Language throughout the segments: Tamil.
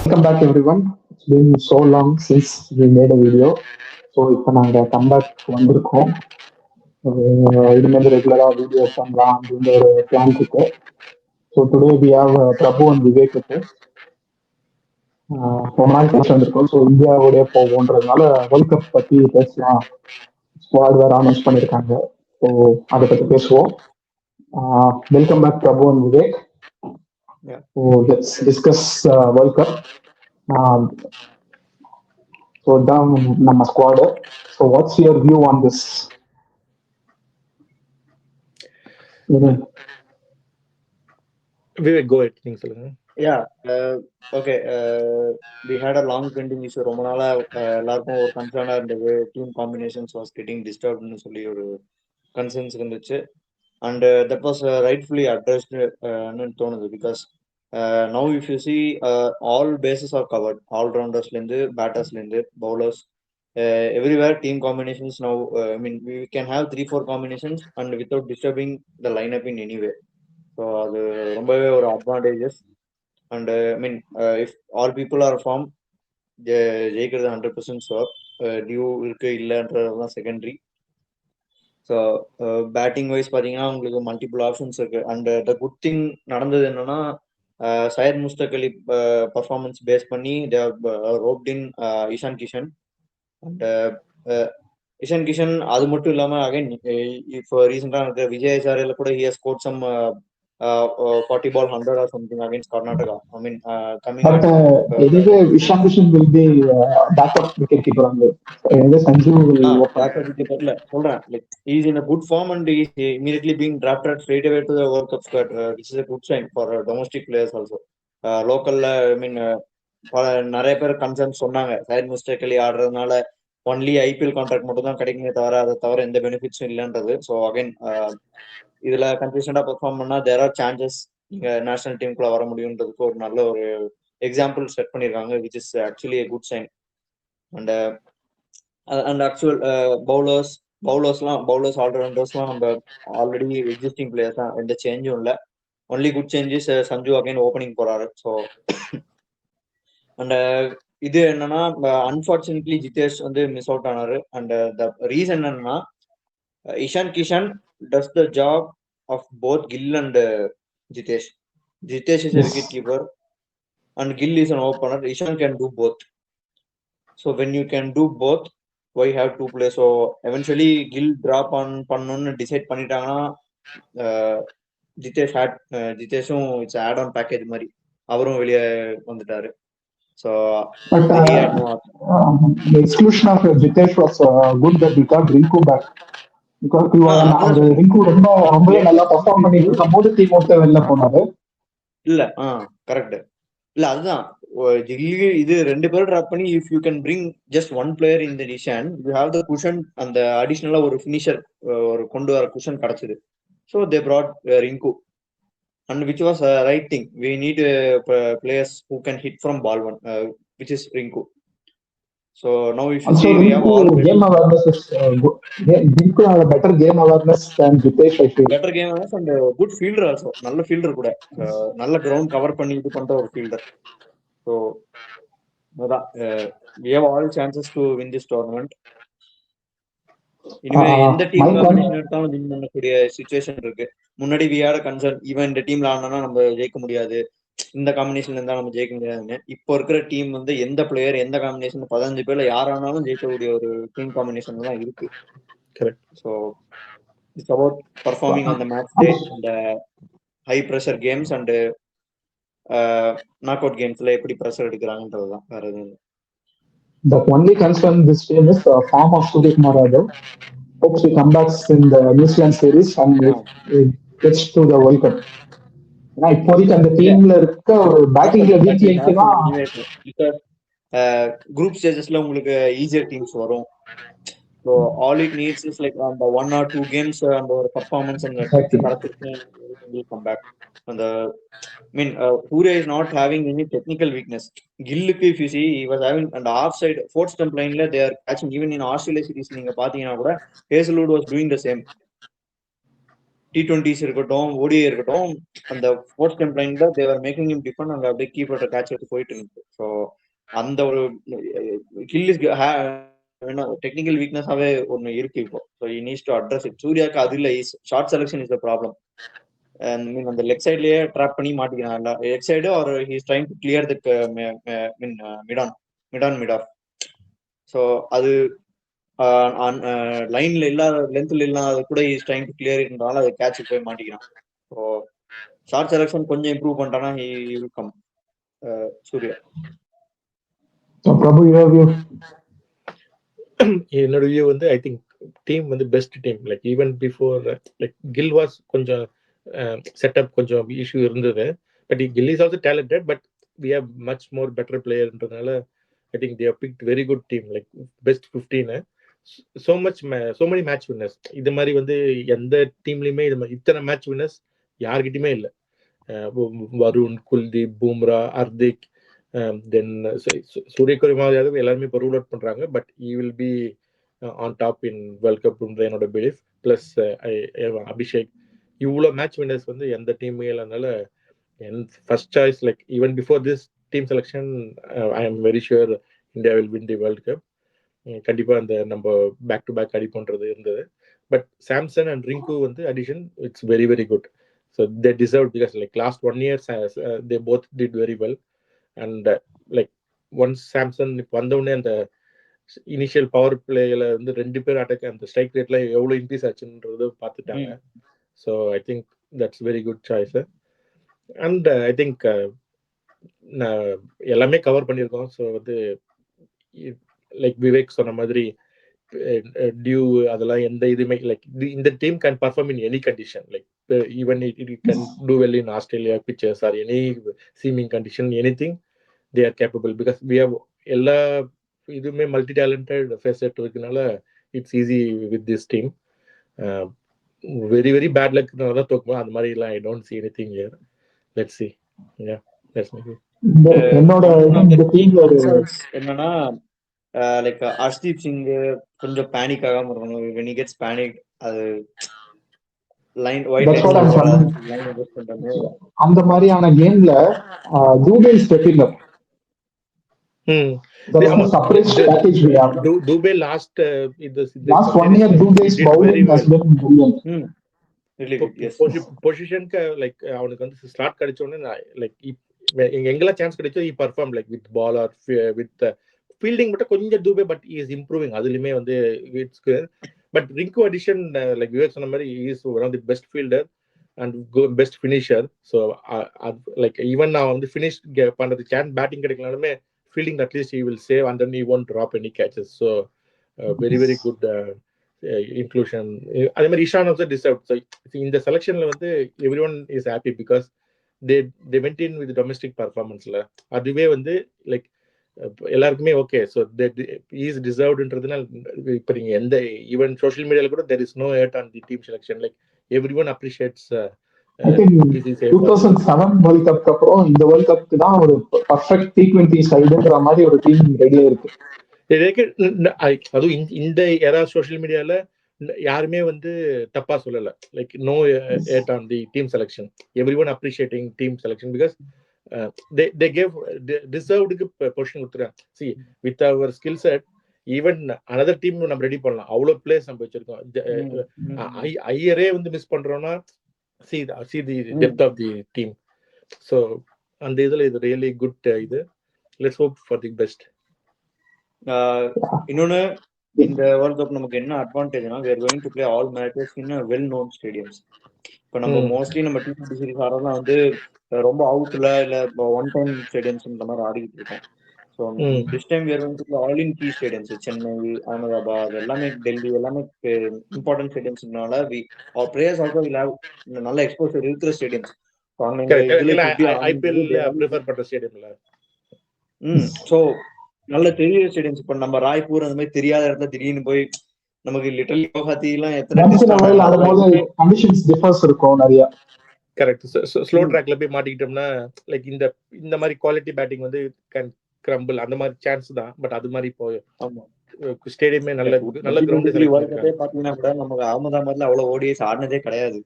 Welcome back everyone. It's been so long since we made a video. So இப்போ நாங்கள் கம்பேக் வந்திருக்கோம். இனிமேல் ரெகுலராக வீடியோஸ் பண்ணலாம் அப்படின்ற ஒரு பிளான் இருக்கு. So today we have Prabhu and Vivek with ரொம்ப நாள் பேச வந்திருக்கோம். ஸோ இந்தியாவோடய போவோன்றதுனால வேர்ல்ட் கப் பற்றி பேசலாம். ஸ்குவாட் வேறு அனௌன்ஸ் பண்ணியிருக்காங்க. ஸோ அதை பற்றி பேசுவோம். Welcome back Prabhu and Vivek. So let's discuss world cup. So தான் நம்ம squad. So what's your view on this? Vivek, go ahead. Things சொல்லுங்க. Yeah, okay. We had a long pending issue. ரொம்ப நாளா எல்லாருக்கும் ஒரு கன்சர்னா இருந்தது. டீம் காம்பினேஷன்ஸ் வாஸ் கெட்டிங் டிஸ்டர்ப்னு சொல்லி ஒரு கன்சர்ன்ஸ் இருந்துச்சு. அண்ட் தட் வாஸ் ரைட்ஃபுல்லி அட்ரஸ்ட்னு தோணுது. Because now if you see all bases are covered. ஆல்ரவுண்டர்ஸ்லேருந்து பேட்டர்ஸ்லேருந்து bowlers everywhere team combinations now. I mean, we can have 3-4 combinations and without disturbing the lineup in any way. So அது ரொம்பவே ஒரு advantages. And I mean if all people are form ஜெயிக்கிறது 100% ஷுவர். டியூ இருக்கு இல்லைன்றதுலாம் செகண்டரி. ஸோ பேட்டிங் வைஸ் பார்த்தீங்கன்னா உங்களுக்கு மல்டிபிள் ஆப்ஷன்ஸ் இருக்கு. அண்ட் த குட் திங் நடந்தது என்னன்னா சையத் முஸ்தக் அலி பர்ஃபார்மன்ஸ் பேஸ் பண்ணி they roped in Ishan Kishan. And Ishan Kishan அது மட்டும் இல்லாமல் அகைன் இப்போ ரீசெண்டாக இருக்கிற விஜய் ஹசாரேல கூட he has scored some 40 ball 100 or something against Karnataka. I mean, coming But anyway, Ishan Kishan will be backup wicketkeeper only. Anyway, Sanju will open. Backup wicketkeeper. Like he's in a good form and he's immediately being drafted straight away to the World Cup squad, which is a good sign for domestic players also. Local, I mean, நிறைய பேர் கன்சர்ன் சொன்னாங்க சையத் முஸ்தக் அலி ஆடுறதுனால ஒன்லி ஐபிஎல் கான்ட்ராக்ட் மட்டும் தான் கிடைக்குமே தவிர அதை தவிர எந்த பெனிஃபிட்ஸும் இல்லைன்றது. ஸோ அகைன் இதுல கன்சிஸ்டண்டா பெர்ஃபார்ம் பண்ணா தேர் ஆர் சான்சஸ் நீங்க நேஷனல் டீமுக்குள்ள வர முடியுன்றதுக்கு ஒரு நல்ல ஒரு எக்ஸாம்பிள் செட் பண்ணிருக்காங்க, which is actually a good sign. And actual bowlers ஆல்ரவுண்டர்ஸ்லாம் நம்ம ஆல்ரெடி எக்ஸிஸ்டிங் பிளேயர்ஸ் தான், எந்த சேஞ்சும் இல்லை. Only good changes Sanju again opening போறாரு. ஸோ அண்ட் இது என்னன்னா அன்பார்ச்சுனேட்லி ஜிதேஷ் வந்து மிஸ் அவுட் ஆனாரு. அண்ட் த ரீசன் என்னன்னா Ishan Kishan does the job of both Gill and Jitesh. Jitesh is a wicket keeper and Gill is an opener. Ishan can do both. So when you can do both, why have two players? So eventually Gill drop on pannonu decide பண்ணிட்டாங்கன்னா ஜிதேஷும் இட்ஸ் ஆட் ஆன் பேக்கேஜ் மாதிரி அவரும் வெளியே வந்துட்டாரு. So the exclusion of Jitesh was good that we got Rinku back. ரொம்பவே நல்லா பெர்ஃபார்ம் பண்ணிட்டு இருக்கும்போது டீம் விட்டு வெளில போனாரு. இல்ல கரெக்ட் இல்ல, அதுதான் இது ரெண்டு பேரும் டிராப் பண்ணி if you can bring just one player in the addition you have the cushion. அந்த அடிஷனலா ஒரு ஃபினிஷர் ஒரு கொண்டு வர குஷன் கிடைச்சது. So they brought Rinku and which was right thing. We need players who can hit from ball one, which is Rinku. So now if you see we have all game awareness is Rinku has a better game awareness than Jitesh. I feel better game awareness and good fielder also. நல்ல fielder கூட நல்ல ground cover பண்ணி இது பண்ற ஒரு fielder. So we have all chances to win this tournament. இனிமே எந்த டீம் காம்பினேஷன் எடுத்தாலும் வின் பண்ணக்கூடிய சிச்சுவேஷன் இருக்கு. முன்னாடி we had a concern even இந்த டீம்ல ஆடனா நம்ம ஜெயிக்க முடியாது, இந்த காம்பினேஷன்ல இருந்தா நம்ம ஜெயிக்க முடியாதுன்னு. இப்போ இருக்கிற டீம் வந்து எந்த பிளேயர் எந்த காம்பினேஷன் 15 பேர்ல யாரானாலும் ஜெயிக்கக்கூடிய ஒரு டீம் காம்பினேஷன் தான் இருக்கு. Correct. So it's about performing on the match day and high pressure games and knockout gamesல எப்படி பிரஷர் எடுக்கிறாங்கன்றதுதான், வேற எதுவும் இல்லை. The only concern this team is the form of Suryakumar Yadav. Hopes he comes back in the New Zealand series and gets to the World Cup. ஏன்னா இப்போதைக்கு அந்த டீம்ல இருக்க ஒரு பேட்டிங்ல வீக் லிங்க்னா குரூப் ஸ்டேஜஸ்ல உங்களுக்கு ஈஸியர் டீம்ஸ் வரும். So all it needs is like அந்த 1 or 2 games அந்த ஒரு பர்ஃபார்மன்ஸ் அந்த கம் பேக். அந்த மீன் Surya is not having any technical weakness. கில்லுக்கு if you see he was having அந்த ஆஃப் சைடு ஃபோர்த் ஸ்டம்ப் லைன்ல they are catching. even in Australia series நீங்க பாத்தீங்கன்னா கூட Hazelwood was doing the same. T20s இருக்கட்டும், ODI இருக்கட்டும், அந்த ஃபோர்த் லைன்ல தேவர் மேக்கிங் இம் டிஃபன் அங்க அப்படியே கீப்பர் கேட்ச் எடுத்து போயிட்டு இருந்துச்சு. ஸோ அந்த ஒரு கில் இஸ் டெக்னிக்கல் வீக்னஸாவே ஒன்னு இருக்கு இப்போ. So he needs to address it. சூர்யாக்கு அது இல்லை, shot selection is the problem. Mean அந்த லெக் சைட்லயே ட்ராப் பண்ணி மாட்டிக்கிறான். Leg side or he is trying to clear the mid off. So அது லைன்ல இல்லாத லென்த்ல இல்லாத கூட இஸ் ட்ரைங் டு கிளியர் இருந்தாலும் அது கேட்சுக்கு போய் மாட்டிக்கிறான். ஸோ ஷார்ட் செலக்ஷன் கொஞ்சம் இம்ப்ரூவ் பண்ணிட்டானா he will come Surya. Prabhu, your view? என்னோட வியூ வந்து ஐ திங்க் டீம் வந்து best team. Like even before like Gill was கொஞ்சம் செட்டப் கொஞ்சம் இஷ்யூ இருந்தது. But Gill is also talented, but we have much more better பிளேயர்ன்றதுனால I think they have picked very good team. Like best 15. so many match winners. இது மாதிரி வந்து எந்த டீம்லயுமே இத்தனை மேட்ச் வின்னர்ஸ் யார்கிட்டயுமே இல்லை. வருண், குல்தீப், பும்ரா, ஹர்திக், தென் சூரியகுமார் யாதவ் எல்லாருமே இப்போ ரூல் அவுட் பண்றாங்க. But he will be on top in world கப்ன்ற என்னோட பிலீஃப். பிளஸ் அபிஷேக், இவ்வளோ மேட்ச் வின்னர்ஸ் வந்து எந்த டீமே இல்லைனால என் first choice. Like even before this team selection I am very sure India will win the world cup. கண்டிப்பா அந்த நம்ம பேக் டு பேக் அடிப்போன்றது இருந்தது. பட் சாம்சன் அண்ட் ரிங்கு வந்து addition it's very very good. So they deserve because like last 1 year they both did very well. And like once Samson இப்போ வந்தவுடனே அந்த இனிஷியல் பவர் பிளேல வந்து 2 பேர் அட்டாக் அந்த ஸ்ட்ரைக் ரேட்ல எவ்வளோ இன்க்ரீஸ் ஆச்சுன்றது பார்த்துட்டாங்க. So I think that's very good choice. And I think எல்லாமே கவர் பண்ணியிருக்கோம். ஸோ வந்து லைக் விவேக் சொன்ன மாதிரி டியூ அதெல்லாம் எந்த இதுவுமே லைக் இந்த team can perform in any condition. Like even it can do well in Australia pitches or any seaming condition, any thing they are capable. Because we have எல்லா இதுவுமே மல்டி டேலண்டட் ஃபேஸட் இருக்கனால it's easy with this team. Very very bad luck தான் தோக்குமா அந்த மாதிரி எல்லாம் I don't see any thing here. Let's see. Yeah let's make என்னோட இந்த டீம்ல ஒரு என்னன்னா லைக் ஹர்ஷ்தீப் சிங் கொஞ்சம் பேனிக் ஆகாம இருக்கணும். when he gets panic அது லைன் அந்த மாதிரியான கேம்ல Dubey is stepping up. Dubey last 1 year Dubey's bowling has been brilliant. பொசிஷனுக்கு லைக் அவனுக்கு வந்து ஸ்லாட் கிடைச்ச உடனே லைக் எங்கெல்லாம் சான்ஸ் கிடைச்சோ he performed like with ball or with fielding மட்டும் கொஞ்சம் தூபே, பட் இஸ் இம்ப்ரூவிங். அதுலயுமே வந்து it's good. But Rinku addition like Vivek சொன்ன மாதிரி is one of the best fielder and best finisher. So like even நான் வந்து ஃபினிஷ் பண்றது சான்ஸ் பேட்டிங் கிடைக்கலாலுமே fielding at least he will save and then he won't drop any catches. So very very good inclusion. அதே மாதிரி இஷான் ஆல்சோ டிசர்வ். ஸோ இந்த செலெக்ஷன்ல வந்து every one is happy because they went in with domestic performanceல. அதுவே வந்து லைக் எல்லாருக்குமே ஓகே. ஸோ இஸ் டிசர்வ்டுன்றதுனால இப்போ நீங்க எந்த ஈவன் சோஷியல் மீடியால கூட there is no hate on the team selection. like everyone appreciates 2007 world கப்க்கு அப்புறம் இந்த வேர்ல்ட் கப்க்கு தான் ஒரு பர்ஃபெக்ட் T20 சைடுன்ற மாதிரி ஒரு டீம் ரெடியா இருக்கு. அதுவும் இந்த யாராவது சோஷியல் மீடியால யாருமே வந்து தப்பா சொல்லல. Like no hate on the team selection. Everyone appreciating team selection because they gave deservedக்கு பொசிஷன் கொடுத்துறாங்க. see with our skill set even another team நம்ம ரெடி பண்ணலாம். அவ்வளவு பிளேயர்ஸ் நம்ம வச்சிருக்கோம். ஐயரே வந்து மிஸ் பண்றோம்னா see the depth of the team. so அந்த இதுல இது really good. இது let's hope for the best. இன்னொன்னு இந்த வேர்ல்ட் கப் நமக்கு என்ன அட்வான்டேஜ்னா we are going to play all matches in a well known stadiums. இப்போ நம்ம மோஸ்ட்லி நம்ம T20 சீரிஸ் ஆடுறதுலாம் வந்து ரொம்ப அவுட்ல இல்ல ஒன் டைம் ஸ்டேடியம்ஸ் இந்த மாதிரி ஆடிக்கிட்டு இருக்கோம். So this time we are going to play all in key stadiums. Chennai, Ahmedabad, எல்லாமே டெல்லி, எல்லாமே இம்பார்ட்டன்ட் ஸ்டேடியம்ஸ்னால our players also will have நல்ல எக்ஸ்போசர் இருக்கிற ஸ்டேடியம்ஸ். ஸோ நல்ல தெரியுற ஸ்டேடியம்ஸ். இப்போ நம்ம ராய்ப்பூர் அந்த மாதிரி தெரியாத இடத்துல திடீர்னு போய் நமக்கு லிட்டரலி கவுஹாத்தி எல்லாம் எத்தனை கண்டிஷன்ஸ் டிஃபர்ஸ் இருக்கும் நிறைய. கரெக்ட். ஸ்லோ ட்ராக்ல போய் மாட்டிக்கிட்டோம்னா லைக் இந்த மாதிரி குவாலிட்டி பேட்டிங் வந்து கேன் கிரம்பிள் அந்த மாதிரி சான்ஸ் தான். பட் அது மாதிரி இப்போ ஸ்டேடியமே நல்ல கிரவுண்ட் பாத்தீங்கன்னா கூட நமக்கு அகமதாபாத்ல அவ்வளவு ஓடிஎஸ் ஆடினதே கிடையாது.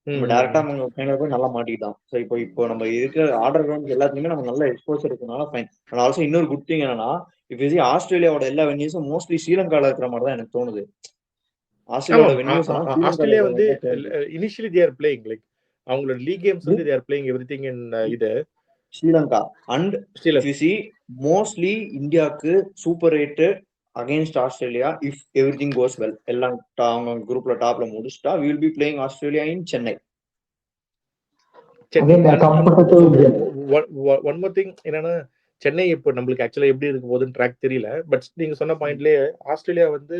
நம்ம டேரக்டா அவங்க ஃபைனல் போய் நல்லா மாட்டிக்கிட்டோம். ஸோ இப்போ நம்ம இருக்கிற ஆர்டர் ரவுண்ட் எல்லாத்துலயுமே நம்ம நல்ல எக்ஸ்போசர் இருக்கனால ஃபைன். அண்ட் ஆல்சோ இன்னொரு குட் திங் என்னன்னா, இப்போ ஆஸ்திரேலியாவோட எல்லா வென்யூஸும் மோஸ்ட்லி ஸ்ரீலங்கால இருக்கிற மாதிரி தான் எனக்கு தோணுது. ஆஸ்திரேலியாவோட வென்யூஸ் எல்லாம் ஸ்ரீலங்கால ஆஸ்திரேலியா வந்து இருக்கிற மாதிரி தோணுது. Initially they are playing like அவங்களோட லீக் கேம்ஸ் வந்து they are playing everything in இது Sri Lanka and Sri Lanka. if you see mostly இந்தியாவுக்கு super 8 against Australia if everything goes well, எல்லாம் அவங்க குரூப்ல டாப்ல முடிச்சுட்டா we will be playing Australia in Chennai. One more thing என்னன்னா, சென்னை இப்போ நம்மளுக்கு ஆக்சுவலா எப்படி இருக்க போகுதுன்னு ட்ராக் தெரியல. பட் நீங்க சொன்ன பாயிண்ட்லயே ஆஸ்திரேலியா வந்து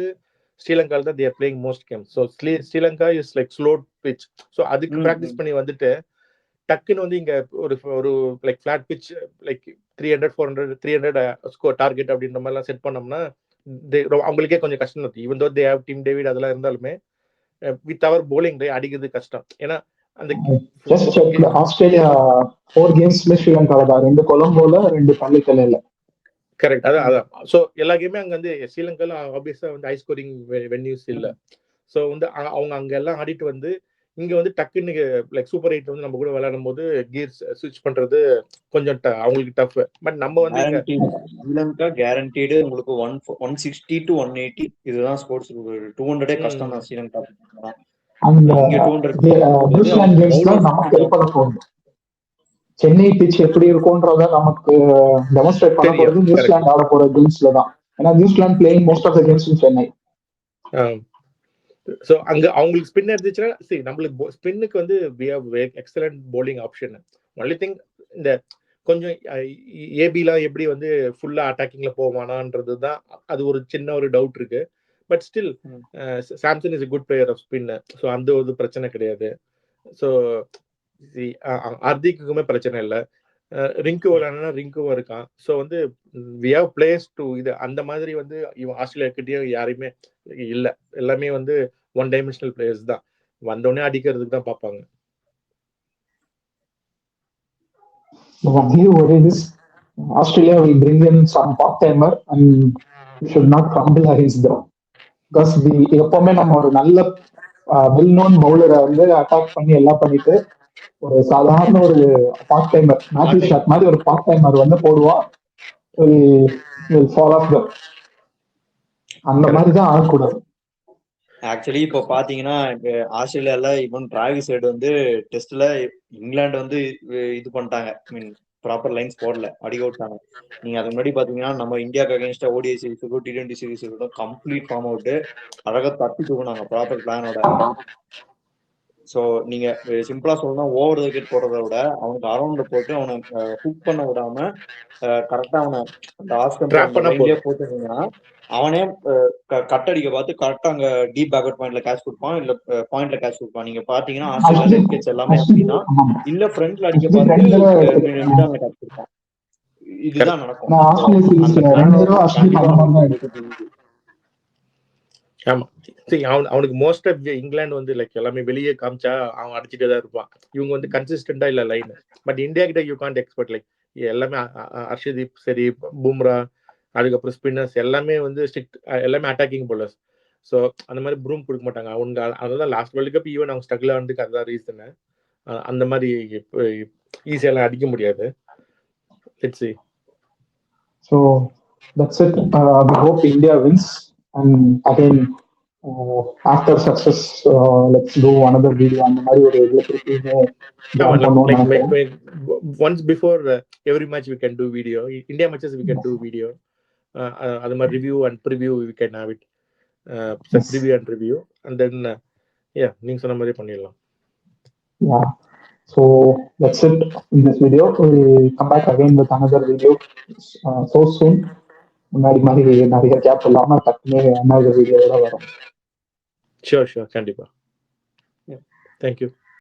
ஸ்ரீலங்கால தான் their playing most game. So Sri Lanka is like slow pitch. So அதுக்கு ப்ராக்டிஸ் பண்ணி வந்துட்டு டக்குன்னு வந்து இங்க ஒரு ஒரு like flat pitch like 300 400 300 score target அப்படின்ற மாதிரிலாம் செட் பண்ணோம்னா அவங்களுக்கே கொஞ்சம் கஷ்டம் இருக்கு. Even though they have team David அதெல்லாம் இருந்தாலுமே வித் அவர் போலிங் அடிக்கிறது கஷ்டம். ஏன்னா அந்த ஆஸ்திரேலியா 4 கேம்ஸ்ல ஸ்ரீலங்கால தான் 2 கொலம்போல 2 பள்ளிக்கலையில. கரெக்ட். அதான் ஸோ எல்லா கேமே அங்க வந்து ஸ்ரீலங்கால ஆப்வியஸா வந்து ஹை ஸ்கோரிங் வென்யூஸ் இல்ல. ஸோ வந்து அவங்க அங்க எல்லாம் ஆடிட்டு வந்து இங்க வந்து டக்குன்னு லைக் சூப்பர் 8 வந்து நம்ம கூட விளையாடும் போது கியர்ஸ் ஸ்விட்ச் பண்றது கொஞ்சம் அவங்களுக்கு டஃப். பட் நம்ம வந்து ஸ்ரீலங்கா கேரண்டீடு உங்களுக்கு 160 to 180 இதுதான் ஸ்கோர்ஸ். 200 கஷ்டம் தான் ஸ்ரீலங்கா. சென்னை பிச் எப்படி இருக்கும்ன்றத நமக்கு டெமான்ஸ்ட்ரேட் பண்ண போறது நியூசிலாந்து ஆட போற கேம்ஸ்ல தான். ஏன்னா New Zealand playing most of the games in Chennai. So அங்க அவங்களுக்கு ஸ்பின் இருந்துச்சுன்னா சரி, நம்மளுக்கு ஸ்பின்னுக்கு வந்து we have excellent bowling option. Only thing இந்த கொஞ்சம் ஏபிலாம் எப்படி வந்து ஃபுல்லா அட்டாக்கிங்ல போவானான்றது தான் அது ஒரு சின்ன ஒரு டவுட் இருக்கு. But still Samson is a good player of spin. So அந்த ஒரு பிரச்சனை கிடையாது. ஸோ ஹர்திக்குமே பிரச்சனை இல்லை. ரிங்கு விளையாடுனா ரிங்குவும் இருக்கான். ஸோ வந்து வி ஹேவ் பிளேயர்ஸ் டு இது அந்த மாதிரி வந்து இவன் ஆஸ்திரேலியா கிட்டேயும் யாருமே இல்லை. எல்லாமே வந்து ஒன் டைமென்ஷனல் பிளேயர்ஸ் தான். வந்தோடனே அடிக்கிறதுக்கு தான் பார்ப்பாங்க. Australia will bring in some part-timer and we should not crumble against them. Because எப்பவுமே நம்ம ஒரு நல்ல வெல் நோன் பவுலரை வந்து அட்டாக் பண்ணி எல்லாம் பண்ணிட்டு ஒரு சாதாரண ஒரு பார்ட் டைமர் மேத்யூ ஷாட் மாதிரி ஒரு பார்ட் டைமர் வந்து போடுவான். அந்த மாதிரி தான் ஆகக்கூடாது. ஆக்சுவலி இப்போ பாத்தீங்கன்னா ஆஸ்திரேலியால ஈவன் டிராவிஸ் ஹெட் வந்து டெஸ்ட்ல இங்கிலாந்து வந்து இது பண்ணிட்டாங்க. ஐ மீன் ப்ராப்பர் லைன்ஸ் போடல, அடிக்க விட்டாங்க. நீங்க அதுக்கு முன்னாடி பாத்தீங்கன்னா நம்ம இந்தியாவுக்கு அகேன்ஸ்டா ODI series T20 series complete form out அழகா தட்டி தூக்குனாங்க ப்ராப்பர் பிளானோட. ஸோ நீங்க சிம்பிளா சொல்லணும், ஓவர் த விக்கெட் போடுறத விட அவனுக்கு அரௌண்ட்ல போட்டு அவனை ஹுக் பண்ண விடாம கரெக்டா அவனை அந்த ஆஸ்திரேலியா போட்டுருந்தீங்கன்னா அவனே கட் அடிக்க பார்த்து கரெக்டா அங்க டீப் பேக்அவுட் பாயிண்ட்ல கேட்ச் கொடுப்பான், இல்ல பாயிண்ட்ல கேட்ச் கொடுப்பான். நீங்க பாத்தீங்கன்னா ஆஸ்திரேலியா விக்கெட்ஸ் எல்லாமே அப்படின்னா இல்ல ஃப்ரண்ட்ல அடிக்க பார்த்து கேட்ச் கொடுப்பான். இதுதான் நடக்கும். ஆமா, சரி அவனுக்கு மோஸ்ட் ஆஃப் இங்கிலாந்து வந்து லைக் எல்லாமே வெளியே காமிச்சா அவன் அடிச்சுட்டே தான் இருப்பான். இவங்க வந்து கன்சிஸ்டண்டா இல்ல லைன். பட் இந்தியா கிட்ட யூ கான்ட் எக்ஸ்பெக்ட் லைக் எல்லாமே ஹர்ஷதீப் சரி, பும்ரா, அதுக்கப்புறம் ஸ்பின்னர்ஸ் எல்லாமே வந்து ஸ்ட்ரிக்ட், எல்லாமே அட்டாக்கிங் போலர்ஸ். ஸோ அந்த மாதிரி ப்ரூம் கொடுக்க மாட்டாங்க அவங்க. அதுதான் லாஸ்ட் வேர்ல்டு கப் ஈவன் அவங்க ஸ்ட்ரகிள் ஆனதுக்கு அதுதான் ரீசன். அந்த மாதிரி ஈஸியெல்லாம் அடிக்க முடியாது. Let's see. So that's it. We hope India wins. And again, after success, let's do another video. And once before every match we can do video. India matches we can do video. அது மாதிரி review and preview we can have it. Preview and review. And then நீங்க சொன்ன மாதிரி பண்ணிடலாம். Yeah. So that's it in this video. We'll come back again with another video so soon. முன்னாடி மாதிரி நிறைய கேப் இல்லாம டக்குனே another வீடியோட வரும். ஷூர் கண்டிப்பா. தேங்க்யூ.